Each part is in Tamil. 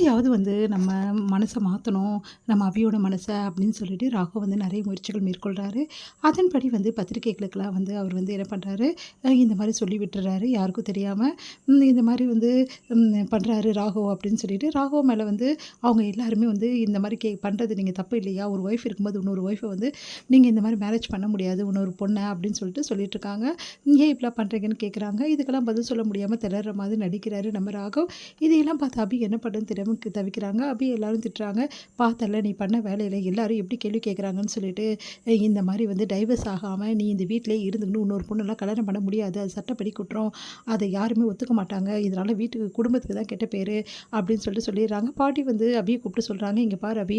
எப்படியாவது வந்து நம்ம மனசை மாற்றணும், நம்ம அபியோட மனசை அப்படின்னு சொல்லிட்டு ராகவ் வந்து நிறைய முயற்சிகள் மேற்கொள்கிறாரு. அதன்படி வந்து பத்திரிகைகளுக்கெல்லாம் வந்து அவர் வந்து என்ன பண்ணுறாரு, இந்த மாதிரி சொல்லி விட்டுறாரு யாருக்கும் தெரியாமல். இந்த மாதிரி வந்து பண்ணுறாரு ராகவ் அப்படின்னு சொல்லிட்டு ராகவ் மேலே வந்து அவங்க எல்லாருமே வந்து இந்த மாதிரி பண்ணுறது நீங்கள் தப்பு இல்லையா, ஒரு ஒய்ஃப் இருக்கும்போது இன்னொரு ஒய்ஃபை வந்து நீங்கள் இந்த மாதிரி மேரேஜ் பண்ண முடியாது இன்னொரு பொண்ணை அப்படின்னு சொல்லிட்டு இருக்காங்க. ஏன் இப்படிலாம் பண்ணுறீங்கன்னு கேட்குறாங்க. இதுக்கெல்லாம் பதில் சொல்ல முடியாமல் திணற மாதிரி நடிக்கிறாரு நம்ம ராகவ். இதையெல்லாம் பார்த்து அபி என்ன பண்ணுறதுன்னு தெரியாமல் தவிக்கிறாங்க. அபி எல்லாரும் திட்டுறாங்க. பார்த்தல நீ பண்ண வேலையில் எல்லாரும் எப்படி கேள்வி கேட்குறாங்கன்னு சொல்லிட்டு, இந்த மாதிரி வந்து டைவர்ஸ் ஆகாமல் நீ இந்த வீட்டிலே இருந்துக்கணும், இன்னொரு பொண்ணெல்லாம் கல்யாணம் பண்ண முடியாது, அது சட்டப்படி குற்றம், அதை யாருமே ஒத்துக்க மாட்டாங்க, இதனால் வீட்டுக்கு குடும்பத்துக்கு தான் கெட்ட பேர் அப்படின்னு சொல்லிடுறாங்க. பாட்டி வந்து அபியை கூப்பிட்டு சொல்கிறாங்க, இங்கே பாரு அபி,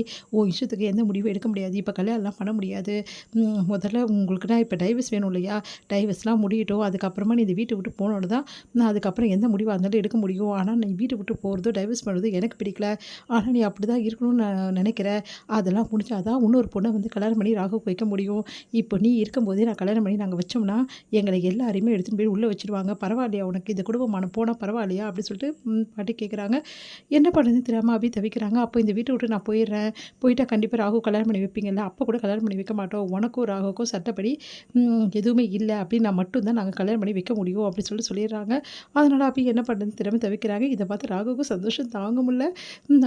இஷ்டத்துக்கு எந்த முடிவும் எடுக்க முடியாது, இப்போ கல்யாணம்லாம் பண்ண முடியாது, முதல்ல உங்களுக்குனா இப்போ டைவர்ஸ் வேணும் இல்லையா, டைவர்ஸ்லாம் முடியட்டும், அதுக்கப்புறமா நீ இந்த வீட்டை விட்டு போனோன்னு தான் நான் அதுக்கப்புறம் எந்த முடிவாக இருந்தாலும் எடுக்க முடியும். ஆனால் நீ வீட்டை விட்டு போகிறதோ டைவர்ஸ் பண்ணுறதோ எனக்கு பிடிக்கல, ஆனால் நீ அப்படி தான் இருக்கணும்னு நான் நினைக்கிறேன், அதெல்லாம் முடிஞ்சாதான் இன்னொரு பொண்ணை வந்து கல்யாணம் பண்ணி ராகவுக்கு வைக்க முடியும். இப்போ நீ இருக்கும்போதே நான் கல்யாணம் பண்ணி நாங்கள் வச்சோம்னா எங்களை எல்லாரையுமே எடுத்துகிட்டு போய் உள்ளே வச்சுருவாங்க, பரவாயில்லையா உனக்கு இந்த குடும்பமான போனால் பரவாயில்லையா அப்படின்னு சொல்லிட்டு பாட்டி கேட்குறாங்க. என்ன பண்ணுறதுன்னு தெரியாமல் அபி தவிக்கிறாங்க. அப்போ இந்த வீட்டை விட்டு நான் போயிடுறேன், போயிட்டா கண்டிப்பாக ராகு கல்யாணம் பண்ணி வைப்பீங்கல்ல, அப்போ கூட கல்யாணம் பண்ணி வைக்க மாட்டோம், உனக்கும் ராகுக்கும் சட்டப்படி எதுவுமே இல்லை அப்படின்னு நான் மட்டும்தான் நாங்கள் கல்யாணம் பண்ணி வைக்க முடியும் அப்படின்னு சொல்லிடுறாங்க. அதனால் அபி என்ன பண்ணுறதுன்னு தெரியாமல் தவிக்கிறாங்க. இதை பார்த்து ராகுவுக்கும் சந்தோஷம் தாங்க முடியல.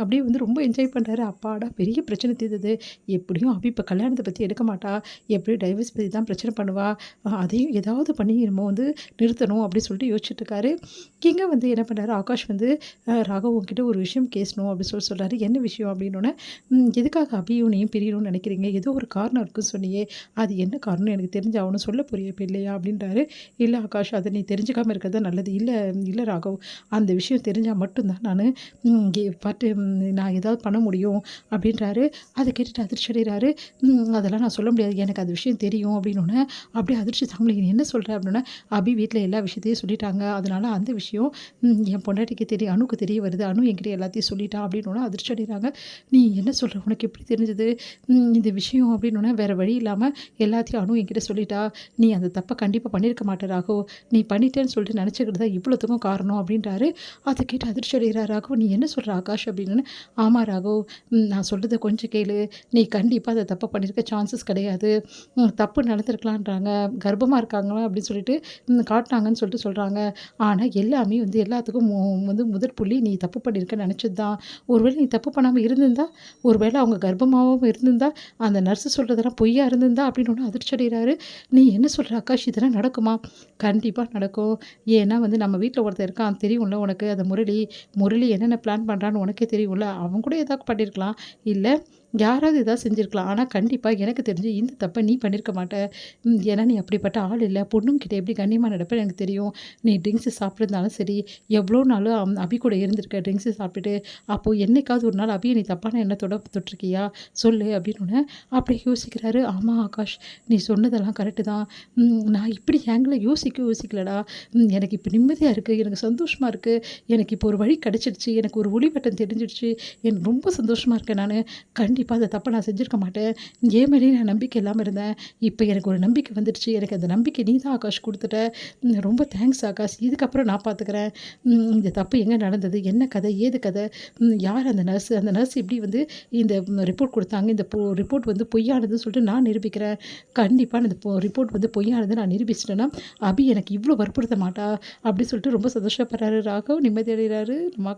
அப்படியே வந்து ரொம்ப என்ஜாய் பண்ணுறாரு. அப்பாடா பெரிய பிரச்சனை தீர்ந்தது, எப்படியும் அபி இப்போ கல்யாணத்தை பற்றி எடுக்க மாட்டா, எப்படியும் டைவர்ஸ் பற்றி தான் பிரச்சனை பண்ணுவா, அதையும் ஏதாவது பண்ணி நம்ம வந்து நிறுத்தணும் அப்படின்னு சொல்லிட்டு யோசிச்சுட்ருக்காரு. இங்கே வந்து என்ன பண்ணுறாரு, ஆகாஷ் வந்து ராகவ் உங்ககிட்ட ஒரு விஷயம் கேட்கணும் அப்படின்னு சொல்கிறாரு. என்ன விஷயம் அப்படின்னோடனே, எதுக்காக அபியும் நீயும் பிரியணும்னு நினைக்கிறீங்க, ஏதோ ஒரு காரணம் இருக்குன்னு சொன்னியே, அது என்ன காரணம் எனக்கு தெரிஞ்சாகணும், சொல்ல புரிய இப்போ இல்லையா அப்படின்றாரு. இல்லை ஆகாஷ், அதை நீ தெரிஞ்சுக்காமல் இருக்கிறது தான் நல்லது. இல்லை இல்லை ராகவ், அந்த விஷயம் தெரிஞ்சால் மட்டும்தான் நான் பார்த்து நான் ஏதாவது பண்ண முடியும் அப்படின்றாரு. அதை கேட்டுட்டு அதிர்ச்சி அடைகிறாரு. அதெல்லாம் நான் சொல்ல முடியாது, எனக்கு அது விஷயம் தெரியும் அப்படின்னோடனே அப்படியே அதிர்ச்சி தாங்களே, நீ என்ன சொல்கிற அப்படின்னா, அபி வீட்டில் எல்லா விஷயத்தையும் சொல்லிட்டாங்க, அதனால் அந்த விஷயம் என் பொண்டாட்டிக்கு தெரியும், அணுக்கு தெரிய வருது, அணு என்கிட்ட எல்லாத்தையும் சொல்லிட்டா அப்படின்னோடனே அதிர்ச்சி அடைகிறாங்க. நீ என்ன சொல்கிற, உனக்கு எப்படி தெரிஞ்சது இந்த விஷயம் அப்படின்னோடனே, வேறு வழி இல்லாமல் எல்லாத்தையும் அணு என்கிட்ட சொல்லிட்டா, நீ அந்த தப்பை கண்டிப்பாக பண்ணியிருக்க மாட்டேறாகோ, நீ பண்ணிட்டேன்னு சொல்லிட்டு நினச்சிக்கிட்டு தான் இவ்வளோத்துக்கும் காரணம் அப்படின்றாரு. அதை கேட்டு அதிர்ச்சி அடைகிறார் ராகவ். நீ என்ன சொல்கிற ஆகாஷ் அப்படின்னு. ஆமாம் ராகவ், நான் சொல்கிறத கொஞ்சம் கேளு, நீ கண்டிப்பாக அதை தப்பு பண்ணியிருக்க சான்சஸ் கிடையாது, தப்பு நடந்திருக்கலான்றாங்க, கர்ப்பமாக இருக்காங்களா அப்படின்னு சொல்லிட்டு காட்டினாங்கன்னு சொல்லிட்டு சொல்கிறாங்க. ஆனால் எல்லாமே வந்து எல்லாத்துக்கும் வந்து முதற் புள்ளி நீ தப்பு பண்ணியிருக்கன்னு நினச்சது தான். ஒருவேளை நீ தப்பு பண்ணாமல் இருந்திருந்தா, ஒருவேளை அவங்க கர்ப்பமாகவும் இருந்திருந்தா, அந்த நர்ஸு சொல்கிறதெல்லாம் பொய்யா இருந்திருந்தா அப்படின்னு ஒன்று அதிர்ச்சி அடைகிறாரு. நீ என்ன சொல்கிற ஆகாஷ், இதெல்லாம் நடக்குமா? கண்டிப்பாக நடக்கும். ஏன்னா வந்து நம்ம வீட்டில் ஒருத்தர் இருக்கான் தெரியும்ல உனக்கு, அந்த முரளி என்னென்ன பிளான் பண்ணுறான்னு உனக்கே தெரியும்ல, அவன் கூட ஏதாவது பண்ணியிருக்கலாம், இல்லை யாராவது ஏதாவது செஞ்சுருக்கலாம், ஆனால் கண்டிப்பாக எனக்கு தெரிஞ்சு இந்த தப்பை நீ பண்ணியிருக்க மாட்ட. ஏன்னா நீ அப்படிப்பட்ட ஆள் இல்லை, பொண்ணுங்கிட்ட எப்படி கண்ணியமாக நடப்பேன்னு எனக்கு தெரியும். நீ ட்ரிங்க்ஸு சாப்பிட்ருந்தாலும் சரி, எவ்வளோ நாளும் அபி கூட இருந்திருக்க ட்ரிங்க்ஸு சாப்பிட்டுட்டு, அப்போது என்னைக்காவது ஒரு நாள் அபியை நீ தப்பான எண்ணத்தோட தொட்டிருக்கியா சொல்லு அப்படின்னு அப்படி யோசிக்கிறாரு. ஆமாம் ஆகாஷ், நீ சொன்னதெல்லாம் கரெக்டு தான், நான் இப்படி ஏங்கில் யோசிக்கலடா, எனக்கு இப்போ நிம்மதியாக இருக்குது, எனக்கு சந்தோஷமாக இருக்குது, எனக்கு இப்போ ஒரு வழி கிடச்சிடுச்சு, எனக்கு ஒரு ஒளிவட்டம் தெரிஞ்சிடுச்சு, எனக்கு ரொம்ப சந்தோஷமாக இருக்கேன். நான் கண்டிப்பாக அந்த தப்பை நான் செஞ்சுருக்க மாட்டேன், ஏன் மேலேயே நான் நம்பிக்கை இல்லாமல் இருந்தேன், இப்போ எனக்கு ஒரு நம்பிக்கை வந்துடுச்சு, எனக்கு அந்த நம்பிக்கை நீ தான் ஆகாஷ் கொடுத்துட்ட, ரொம்ப தேங்க்ஸ் ஆகாஷ், இதுக்கப்புறம் நான் பார்த்துக்கிறேன், இந்த தப்பு எங்கே நடந்தது, என்ன கதை ஏது கதை, யார் அந்த நர்ஸ் எப்படி வந்து இந்த ரிப்போர்ட் கொடுத்தாங்க, இந்த ரிப்போர்ட் வந்து பொய்யானதுன்னு சொல்லிட்டு நான் நிரூபிக்கிறேன், கண்டிப்பாக இந்த ரிப்போர்ட் வந்து பொய்யானது நான் நிரூபிச்சிட்டேன்னா அபி எனக்கு இவ்வளோ வற்புறுத்த மாட்டா அப்படி சொல்லிட்டு ரொம்ப சந்தோஷப்படுறாரு ராகவ், நிம்மதி அடைகிறாரு. நம்ம